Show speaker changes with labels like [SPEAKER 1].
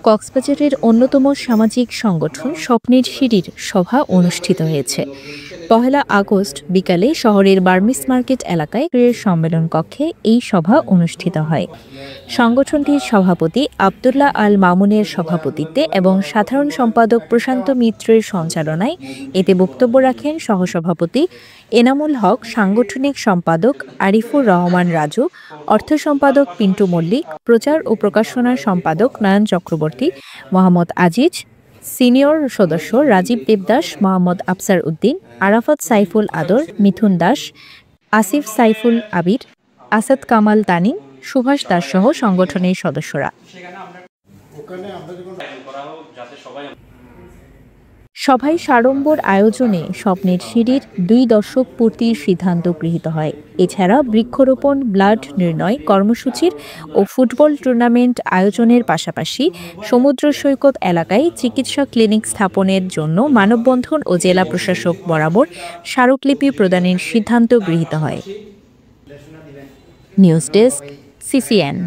[SPEAKER 1] কক্সবাজারের অন্যতম সামাজিক সংগঠন স্বপ্নের সিঁড়ির সভা অনুষ্ঠিত হয়েছে। ১ আগস্ট বিকালে শহরের বার্মিস মার্কেট এলাকায় ক্রীড়া সম্মেলন কক্ষে এই সভা অনুষ্ঠিত হয়। সংগঠনটির সভাপতি আবদুল্লাহ আল মামুনের সভাপতিত্বে এবং সাধারণ সম্পাদক প্রশান্ত মিত্রের সঞ্চালনায় এতে বক্তব্য রাখেন সহসভাপতি এনামুল হক, সাংগঠনিক সম্পাদক আরিফুর রহমান রাজু, অর্থ সম্পাদক পিন্টু মল্লিক, প্রচার ও প্রকাশনার সম্পাদক নয়ন চক্রবর্তী, মোহাম্মদ আজিজ, সিনিয়র সদস্য রাজীব দেবদাস, মোহাম্মদ আফসার উদ্দিন, আরাফাত সাইফুল আদর, মিথুন দাস, আসিফ সাইফুল আবির, আসাদ কামাল তানিম, সুভাষ দাস সহ সংগঠনের সদস্যরা। সভায় সাড়ম্বর আয়োজনে স্বপ্নের সিঁড়ির ২ দশক পূর্তির সিদ্ধান্ত গৃহীত হয়। এছাড়া বৃক্ষরোপণ, ব্লাড নির্ণয় কর্মসূচির ও ফুটবল টুর্নামেন্ট আয়োজনের পাশাপাশি সমুদ্র সৈকত এলাকায় চিকিৎসা ক্লিনিক স্থাপনের জন্য মানববন্ধন ও জেলা প্রশাসক বরাবর স্মারকলিপি প্রদানের সিদ্ধান্ত গৃহীত হয়। News desk, CCN.